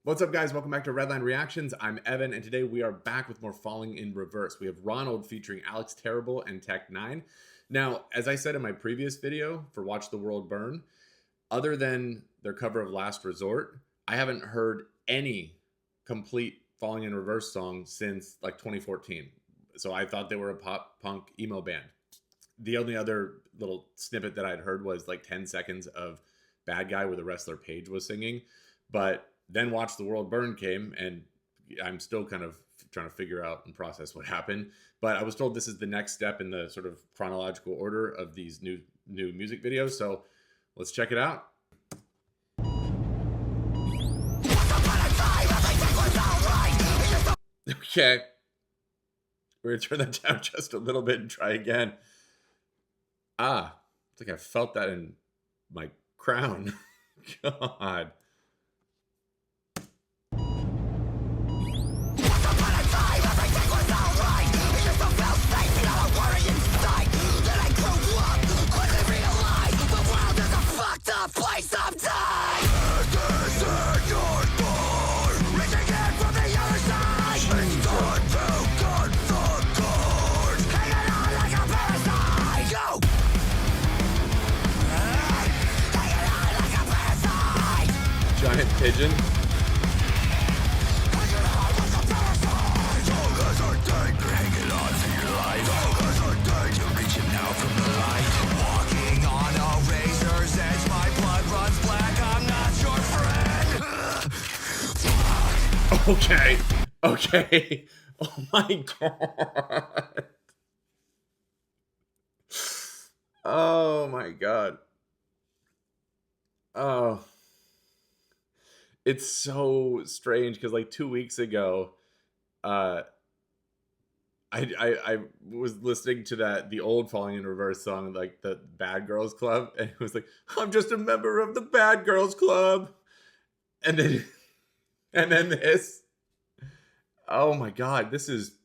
What's up, guys? Welcome back to Redline Reactions. I'm Evan, and today we are back with more Falling in Reverse. We have Ronald featuring Alex Terrible and Tech9. Now, as I said in my previous video for Watch the World Burn, other than their cover of Last Resort, I haven't heard any complete Falling in Reverse song since like 2014. So I thought they were a pop punk emo band. The only other little snippet that I'd heard was like 10 seconds of Bad Guy where the wrestler Paige was singing. But then Watch the World Burn came, and I'm still kind of trying to figure out and process what happened. But I was told this is the next step in the sort of chronological order of these new music videos. So let's check it out. Okay. We're going to turn that down just a little bit and try again. It's like I felt that in my crown. God. Giant pigeon. Okay. Okay. Oh my God. Oh my God. Oh. It's so strange because like 2 weeks ago, I was listening to the old Falling in Reverse song, like the Bad Girls Club, and it was like, I'm just a member of the Bad Girls Club. And then this. Oh my God, this is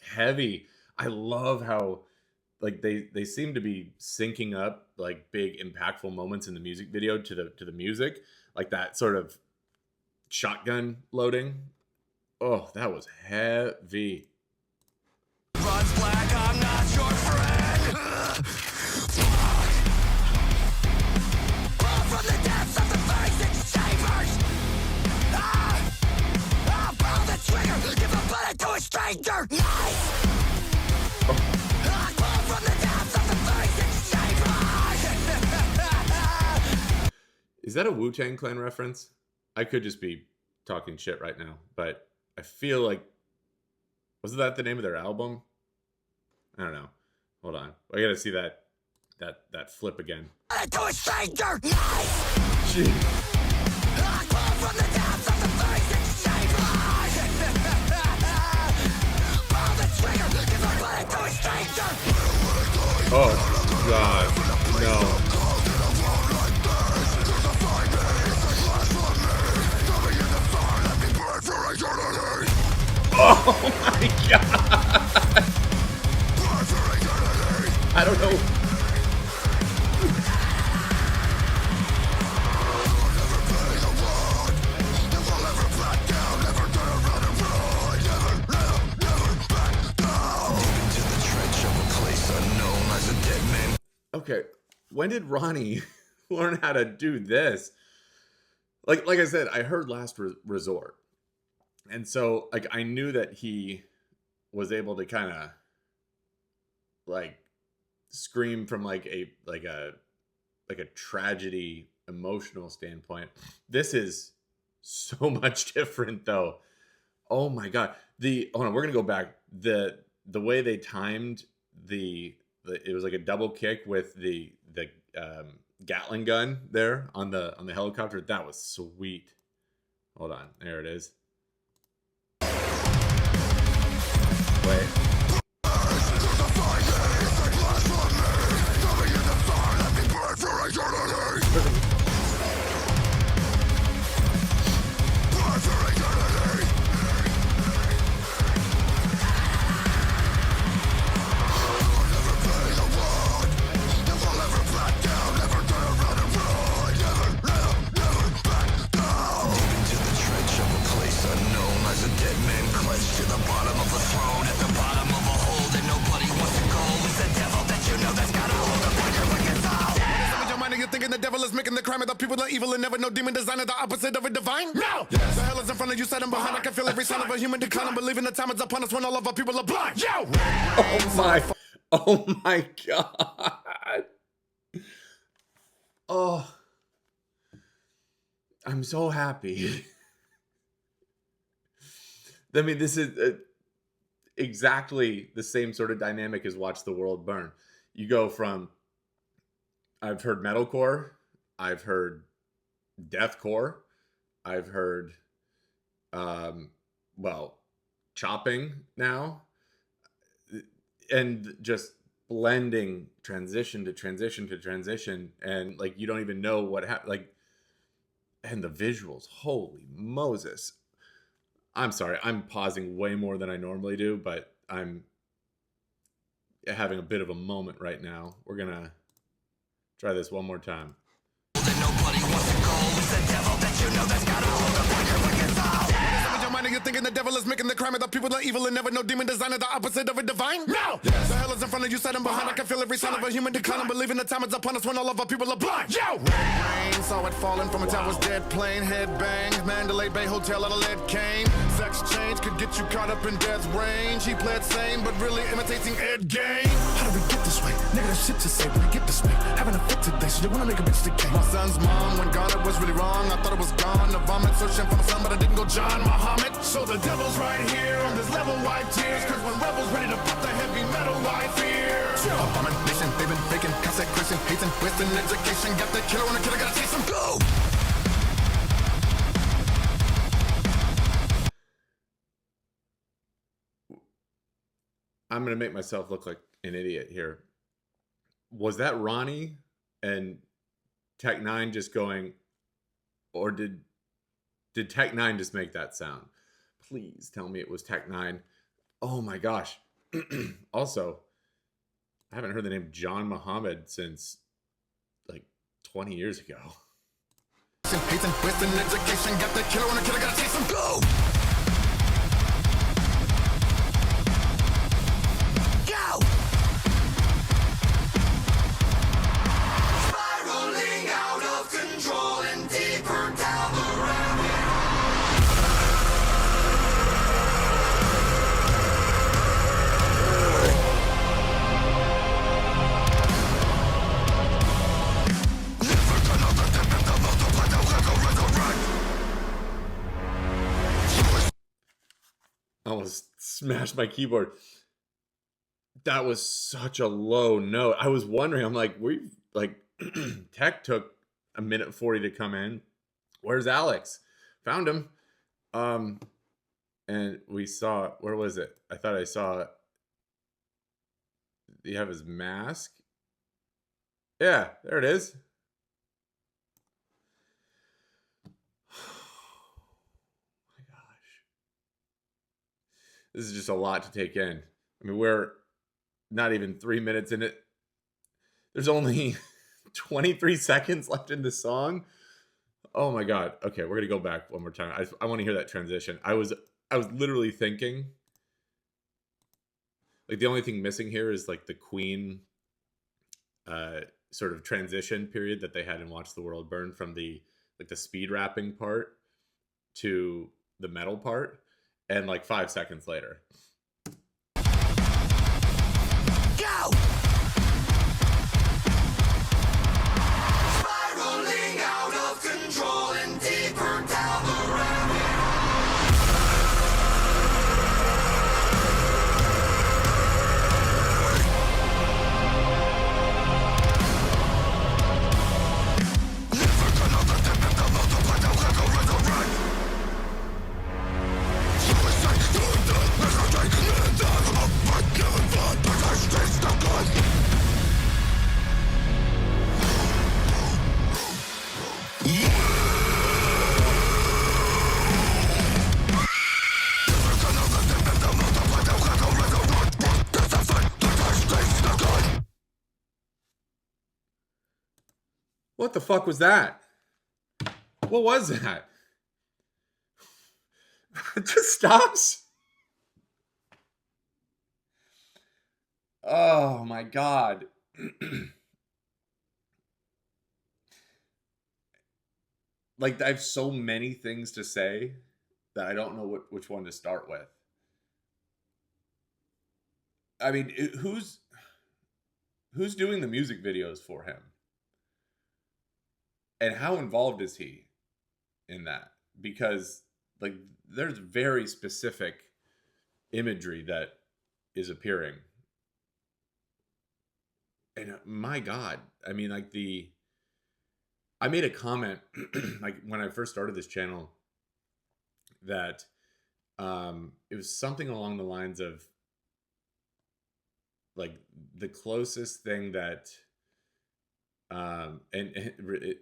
heavy. I love how like they seem to be syncing up like big impactful moments in the music video to the music, like that sort of shotgun loading. Oh, that was heavy. Runs black, I'm not your friend. From the depths of the 36 chambers. I'll pull the trigger, give a bullet to a stranger. Nice. I'll pull from the depths of the 36 chambers. Is that a Wu-Tang Clan reference? I could just be talking shit right now, but I feel like, wasn't that the name of their album? I don't know. Hold on, I gotta see that flip again. To a stranger. Jeez. Oh God, no. Oh my God! I don't know. Okay, when did Ronnie learn how to do this? Like I said, I heard Last Resort. And so, like, I knew that he was able to kind of, like, scream from, like, a tragedy emotional standpoint. This is so much different, though. Oh, my God. Hold on, we're going to go back. The way they timed it was like a double kick with the Gatling gun there on the helicopter. That was sweet. Hold on. There it is. Wait. a dead man clutched to the bottom of a throne, at the bottom of a hole that nobody wants to go. Who's the devil that you know that's got a hold upon your wicked soul? With your mind and you're thinking the devil is making the crime, of the people are evil and never know demon design is the opposite of a divine? No! Yes. The hell is in front of you, set behind. I can feel every sign of a human decline. I'm believing the time is upon us when all of our people are blind. Yo! Oh my God. Oh, I'm so happy. I mean, this is exactly the same sort of dynamic as Watch the World Burn. You go from, I've heard metalcore, I've heard deathcore, I've heard, well, chopping now, and just blending transition to transition to transition, and like you don't even know what happened. Like, and the visuals, holy Moses! I'm sorry, I'm pausing way more than I normally do, but I'm having a bit of a moment right now. We're gonna try this one more time. Nobody wants to go. Who's the devil that you know that's got a hold upon your wicked soul? With your mind and you're thinking the devil is making the crime, of the people are evil and never know demon design is the opposite of a divine? No! Yes. The hell is in front of you, set behind. I can feel every sign of a human decline. I'm believing the time is upon us when all of our people are blind. Yo! Rain, saw it falling from a tower's dead plane. Head bang, Mandalay Bay Hotel out of lead cane. Sex change could get you caught up in death's range. He played sane, but really imitating Ed Gein. How did we get this way? Nigga, there's shit to say when we get this way. Having a fit today, so you wanna make a bitch decay. My son's mom, when gone, it was really wrong. I thought it was gone. The vomit, searching for my son, but I didn't go John Muhammad. So the devil's right here on this level, wipe tears. Cause when rebels ready to pop the heavy metal, I fear. Abomination, they've been faking, consecration, hating, wasting education. Got the killer on the killer, gotta chase him, go! I'm gonna make myself look like an idiot here. Was that Ronnie and Tech Nine just going, or did Tech Nine just make that sound? Please tell me it was Tech Nine. Oh my gosh. Also, I haven't heard the name John Muhammad since like 20 years ago. Hating, wasting education, got the killer on the killer, gotta chase him, go! Spiraling out of control and deeper down the rabbit. I almost smashed my keyboard. That was such a low note. I was wondering, I'm like, Tech took a minute 40 to come in. Where's Alex? Found him. And we saw, where was it? I thought I saw, do you have his mask? Yeah, there it is. Oh my gosh. This is just a lot to take in. I mean, we're not even 3 minutes in it. There's only 23 seconds left in the song. Oh my God. Okay, we're gonna go back one more time. I want to hear that transition. I was literally thinking, like, the only thing missing here is like the Queen sort of transition period that they had in Watch the World Burn, from the speed rapping part to the metal part, and like 5 seconds later. Go! Spiraling out of control and deeper down the rabbit. What the fuck was that? What was that? It just stops. Oh my God. Like, I have so many things to say that I don't know which one to start with. I mean, who's doing the music videos for him? And how involved is he in that? Because like there's very specific imagery that is appearing. And my God, I mean, like I made a comment like when I first started this channel that it was something along the lines of like the closest thing that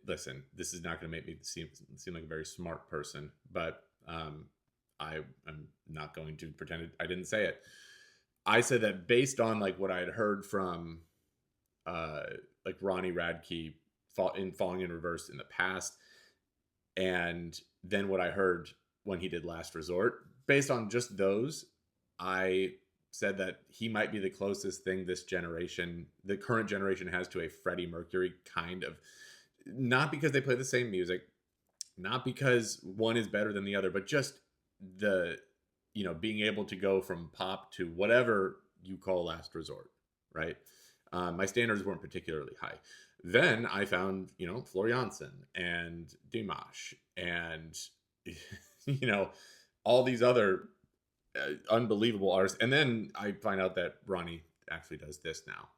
listen, this is not going to make me seem like a very smart person, but I'm not going to pretend I didn't say it. I said that based on like what I had heard from like Ronnie Radke in Falling in Reverse in the past, and then what I heard when he did Last Resort, based on just those, I said that he might be the closest thing this generation, the current generation, has to a Freddie Mercury kind of, not because they play the same music, not because one is better than the other, but just the, being able to go from pop to whatever you call Last Resort, right? My standards weren't particularly high. Then I found, Floor Jansen and Dimash and, all these other unbelievable artists. And then I find out that Ronnie actually does this now.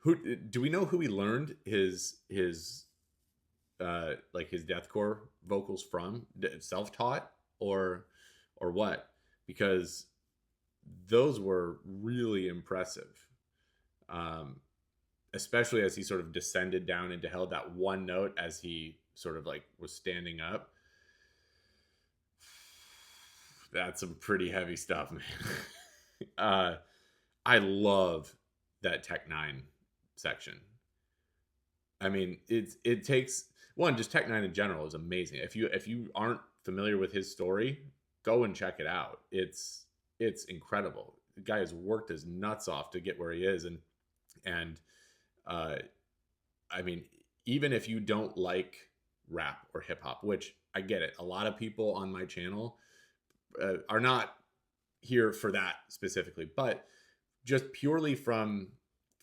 Who do we know who he learned his like his deathcore vocals from? Self-taught or what? Because those were really impressive. Especially as he sort of descended down into hell, that one note as he sort of like was standing up. That's some pretty heavy stuff, man. I love that Tech Nine section. I mean, it takes just Tech Nine in general is amazing. If you aren't familiar with his story, go and check it out. It's incredible. The guy has worked his nuts off to get where he is, and I mean, even if you don't like rap or hip hop, which I get it, a lot of people on my channel are not here for that specifically, but just purely from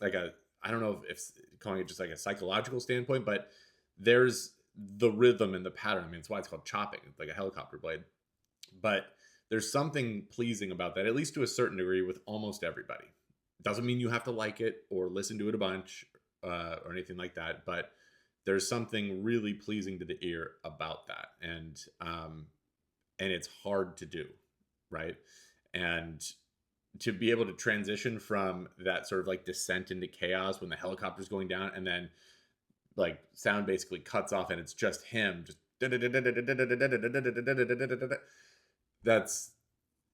like I don't know if calling it just like a psychological standpoint, but there's the rhythm and the pattern. I mean, it's why it's called chopping, it's like a helicopter blade. But there's something pleasing about that, at least to a certain degree, with almost everybody. Doesn't mean you have to like it or listen to it a bunch or anything like that, but there's something really pleasing to the ear about that, and it's hard to do, right? And to be able to transition from that sort of like descent into chaos when the helicopter's going down, and then like sound basically cuts off and it's just him, just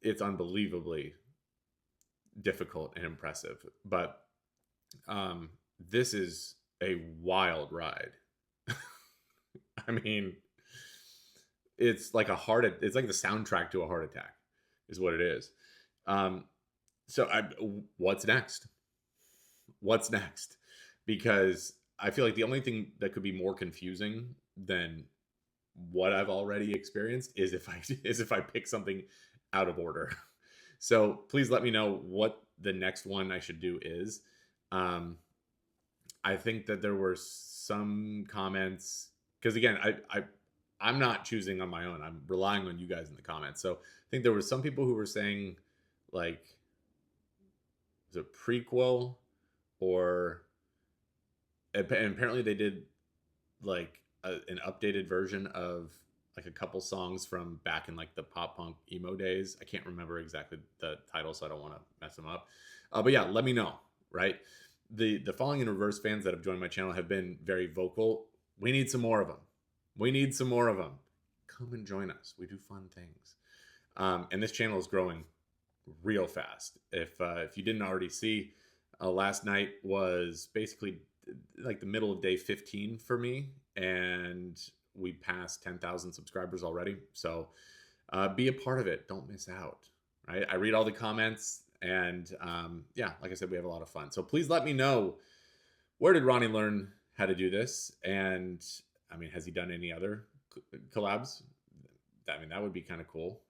it's unbelievably difficult and impressive. But this is a wild ride. I mean, it's like it's like the soundtrack to a heart attack is what it is. So what's next? What's next? Because I feel like the only thing that could be more confusing than what I've already experienced is if I pick something out of order. So please let me know what the next one I should do is. I think that there were some comments, because again, I'm not choosing on my own. I'm relying on you guys in the comments. So I think there were some people who were saying like, is it prequel, or and apparently they did like an updated version of like a couple songs from back in like the pop punk emo days. I can't remember exactly the title, so I don't want to mess them up. But yeah, let me know, right? The Falling in Reverse fans that have joined my channel have been very vocal. We need some more of them. We need some more of them. Come and join us. We do fun things. And this channel is growing real fast. If you didn't already see, last night was basically like the middle of day 15 for me, and we passed 10,000 subscribers already. So be a part of it. Don't miss out. Right? I read all the comments, and yeah, like I said, we have a lot of fun. So please let me know, where did Ronnie learn how to do this? And I mean, has he done any other collabs? I mean, that would be kind of cool.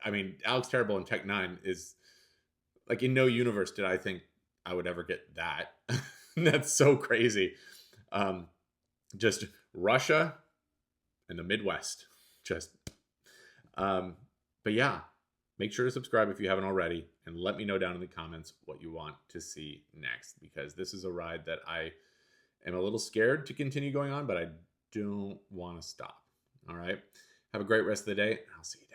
I mean, Alex Terrible and Tech 9 is like, in no universe did I think I would ever get that. That's so crazy. Just Russia and the Midwest. Just, but yeah, make sure to subscribe if you haven't already, and let me know down in the comments what you want to see next, because this is a ride that I am a little scared to continue going on, but I don't want to stop. All right. Have a great rest of the day. I'll see you.